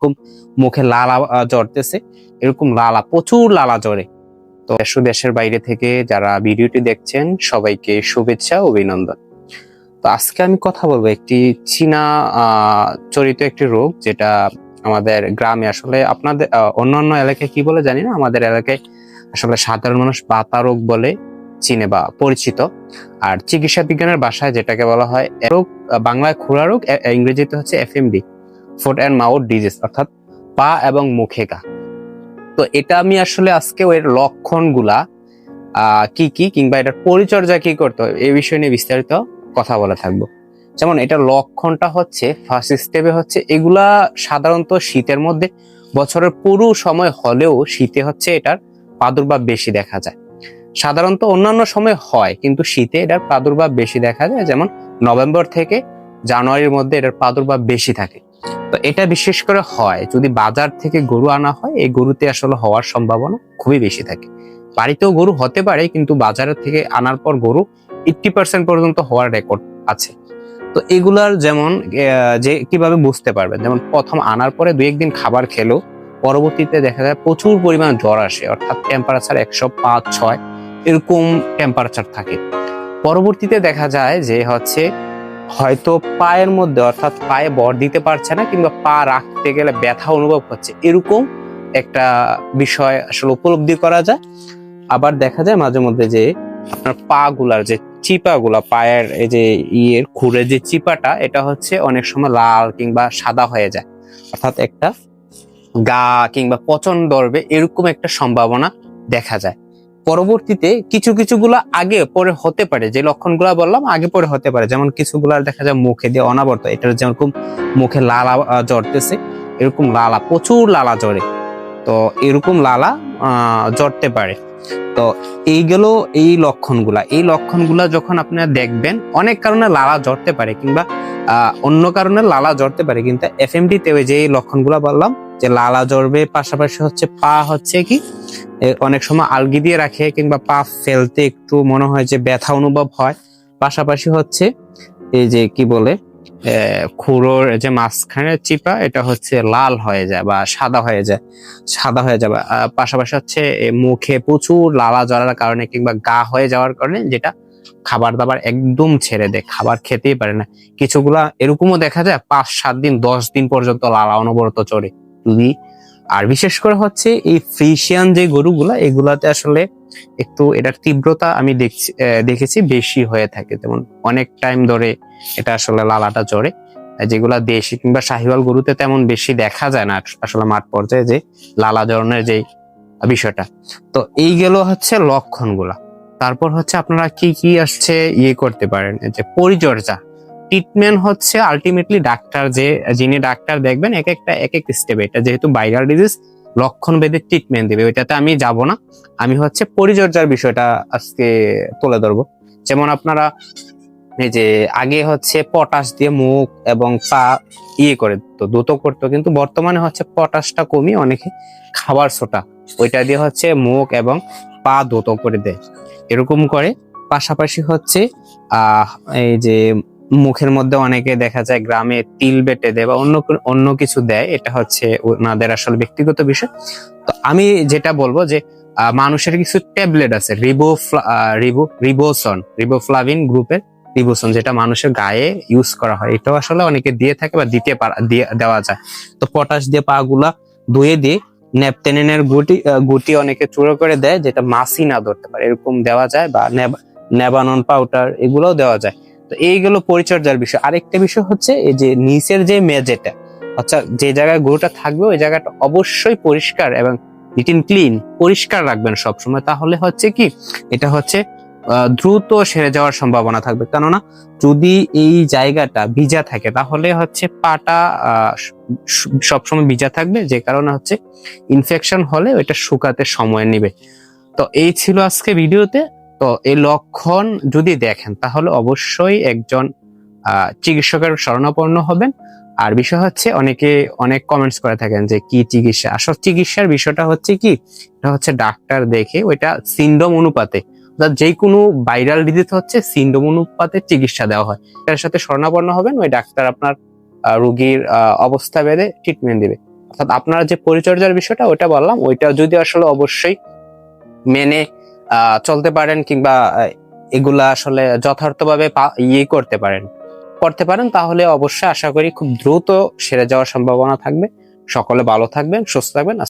এরকম মুখে লালা ঝরতেছে, এরকম লালা, প্রচুর লালা ঝরে। তো দেশের বাইরে থেকে যারা ভিডিওটি দেখছেন সবাইকে শুভেচ্ছা, অভিনন্দন। তো আজকে আমি কথা বলবো একটি চীনা চরিত একটি রোগ, যেটা আমাদের গ্রামে আসলে, আপনাদের অন্যান্য এলাকায় কি বলে জানি না, আমাদের এলাকায় আসলে সাধারণ মানুষ বাতা রোগ বলে চিনে বা পরিচিত। আর চিকিৎসা বিজ্ঞানের ভাষায় যেটাকে বলা হয় রোগ, বাংলায় খুরা রোগ, ইংরেজিতে হচ্ছে FMD, foot and mouth disease, অর্থাৎ পা এবং মুখে ঘা। তো এটা আমি আসলে আজকে এর লক্ষণগুলা কি কি, কিংবা এটার পরিচর্যা কি করতে হয়, এই বিষয় নিয়ে বিস্তারিত কথা বলে থাকবো। যেমন এটার লক্ষণটা হচ্ছে, ফার্স্ট স্টেপে হচ্ছে, এগুলা সাধারণত শীতের মধ্যে বছরের পুরো সময় হলেও শীতে হচ্ছে এটার প্রাদুর্ভাব বেশি দেখা যায়। সাধারণত অন্যান্য সময় হয়, কিন্তু শীতে এটার প্রাদুর্ভাব বেশি দেখা যায়। যেমন নভেম্বর থেকে জানুয়ারির মধ্যে এটার প্রাদুর্ভাব বেশি থাকে। তো এটা বিশেষ করে হয় যদি বাজার থেকে গরু আনা হয়, এই গরুতে আসলে হওয়ার সম্ভাবনা খুবই বেশি থাকে। বাড়িতেও গরু হতে পারে, কিন্তু বাজারের থেকে আনার পর গরু 80% পর্যন্ত হওয়ার রেকর্ড আছে। তো এগুলার যেমন যে কিভাবে বুঝতে পারবেন, যেমন প্রথম আনার পরে 2-1 দিন খাবার খেলেও পরবর্তীতে দেখা যায় প্রচুর পরিমাণ জ্বর আসে, অর্থাৎ টেম্পারেচার 105-6 এরকম টেম্পারেচার থাকে। পরবর্তীতে দেখা যায় যে হচ্ছে হয়তো পায়ের মধ্যে, অর্থাৎ পায়ে ভর দিতে পারছে না, কিংবা পা রাখতে গেলে ব্যথা অনুভব হচ্ছে, এরকম একটা বিষয় আসলে উপলব্ধি করা যায়। আবার দেখা যায় মাঝে মধ্যে যে আপনার পা গুলার যে চিপাগুলা, পায়ের এই যে খুরে যে চিপাটা, এটা হচ্ছে অনেক সময় লাল কিংবা সাদা হয়ে যায়, অর্থাৎ একটা গা কিংবা পচন ধরবে, এরকম একটা সম্ভাবনা দেখা যায়। পরবর্তীতে কিছুগুলা আগে পরে হতে পারে, যে লক্ষণগুলা বললাম আগে পরে হতে পারে। যেমন কিছুগুলা দেখা যায় মুখে দিয়ে অনাবর্ত, এটার যেরকম মুখে লালা ঝরতেছে, এরকম লালা, প্রচুর লালা ঝরে। তো এরকম লালা ঝরতে পারে। তো এইগুলো এই লক্ষণগুলা যখন আপনারা দেখবেন, অনেক কারণে লালা ঝরতে পারে, কিংবা অন্য কারণে লালা ঝরতে পারে, কিন্তু এফএমডি তে যে লক্ষণগুলা বললাম, যে লালা ঝরবে, পাশাপাশি হচ্ছে পা হচ্ছে কি অনেক সময় আলগি দিয়ে রাখে, কিংবা পা ফেলতে একটু মনে হয় যে ব্যথা অনুভব হয়। পাশাপাশি হচ্ছে এই যে কি বলে খুরোর যে মাঝখানে চিপা, এটা হচ্ছে লাল হয়ে যায় বা সাদা হয়ে যায়। পাশাপাশি হচ্ছে মুখে প্রচুর লালা জ্বরার কারণে, কিংবা গা হয়ে যাওয়ার কারণে, যেটা খাবার দাবার একদম ছেড়ে দেয়, খাবার খেতেই পারে না। কিছুগুলা এরকমও দেখা যায় 5-7 দিন 10 দিন পর্যন্ত লালা অনবরত চড়ে যদি। আর বিশেষ করে হচ্ছে এই ফ্রিশিয়ান যে গরুগুলা, এগুলাতে আসলে একটু এটার তীব্রতা আমি দেখেছি বেশি হয়ে থাকে। যেমন অনেক টাইম ধরে এটা আসলে লালাটা চড়ে, যেগুলা দেশি কিংবা শাহিওয়াল গরুতে তেমন বেশি দেখা যায় না আসলে মাঠ পর্যায়ে যে লালা ধরনের যে বিষয়টা। তো এই গেল হচ্ছে লক্ষণগুলা। তারপর হচ্ছে আপনারা কি কি আসছে করতে পারেন, যে পরিচর্যা, ট্রিটমেন্ট হচ্ছে আলটিমেটলি যিনি ডাক্তার দেখবেন এক এক স্টেপে, এটা যেহেতু ভাইরাল ডিজিজ, লক্ষণ ভেদে ট্রিটমেন্ট দিবে, ওইটাতে আমি যাব না। আমি হচ্ছে পরিচর্যার বিষয়টা আজকে তুলে ধরবো। যেমন আপনারা এই যে আগে হচ্ছে পটাশ দিয়ে মুখ এবং পা করে তো দ্রুত করতো, কিন্তু বর্তমানে হচ্ছে পটাশটা কমিয়ে অনেকে খাবার সোটা, ওইটা দিয়ে হচ্ছে মুখ এবং পা দ্রুত করে দেয়, এরকম করে। পাশাপাশি হচ্ছে এই যে মুখের মধ্যে অনেকে দেখা যায় গ্রামে তিল বেটে দেয় বা অন্য কিছু দেয়, এটা হচ্ছে ওনাদের আসলে ব্যক্তিগত বিষয়। তো আমি যেটা বলবো যে মানুষের কিছু ট্যাবলেট আছে, রিবোফ্লাভিন গ্রুপের রিবোসন, যেটা মানুষের গায়ে ইউজ করা হয়, এটাও আসলে অনেকে দিয়ে থাকে বা দেওয়া যায়। তো পটাশ দিয়ে পা গুলা ধুয়ে দিয়ে ন্যাপথেলিনের গুটি অনেকে চূড়ো করে দেয়, যেটা মাছি না ধরতে পারে, এরকম দেওয়া যায়। বা নেবানন পাউডার, এগুলোও দেওয়া যায়। তো এইগুলো পরিচর্যার বিষয়। আরেকটা বিষয় হচ্ছে এই যে নিচের যে মেঝেটা, আচ্ছা, যে জায়গায় গরুটা থাকবে ওই জায়গাটা অবশ্যই পরিষ্কার এবং নিট এন্ড ক্লিন পরিষ্কার রাখবেন সবসময়। তাহলে হচ্ছে কি, এটা হচ্ছে দ্রুত সেরে যাওয়ার সম্ভাবনা থাকবে। কেননা যদি এই জায়গাটা ভিজা থাকে, তাহলে হচ্ছে পাটা সবসময় ভিজা থাকবে, যে কারণে হচ্ছে ইনফেকশন হলে ওইটা শুকাতে সময় নেবে। তো এই ছিল আজকে ভিডিওতে। তো এই লক্ষণ যদি দেখেন, তাহলে অবশ্যই একজন চিকিৎসকের শরণাপন্ন হবেন। আর বিষয় হচ্ছে অনেকে অনেক কমেন্টস করে থাকেন যে কি চিকিৎসা, আসল চিকিৎসার বিষয়টা হচ্ছে কি, এটা হচ্ছে ডাক্তার দেখে ওইটা সিনড্রোম অনুপাতে, যে কোনো ভাইরাল ডিজিজ হচ্ছে সিনড্রোম অনুপাতে চিকিৎসা দেওয়া হয়। এর সাথে শরণাপন্ন হবেন, ওই ডাক্তার আপনার রোগীর অবস্থা ভেদে ট্রিটমেন্ট দিবে। অর্থাৎ আপনারা যে পরিচর্যার বিষয়টা ওইটা বললাম, ওইটা যদি আসলে অবশ্যই মেনে চলতে পারেন কিংবা এগুলা আসলে যথার্থভাবে করতে পারেন তাহলে অবশ্যই আশা করি খুব দ্রুত সেরে যাওয়ার সম্ভাবনা থাকবে। সকলে ভালো থাকবেন, সুস্থ থাকবেন।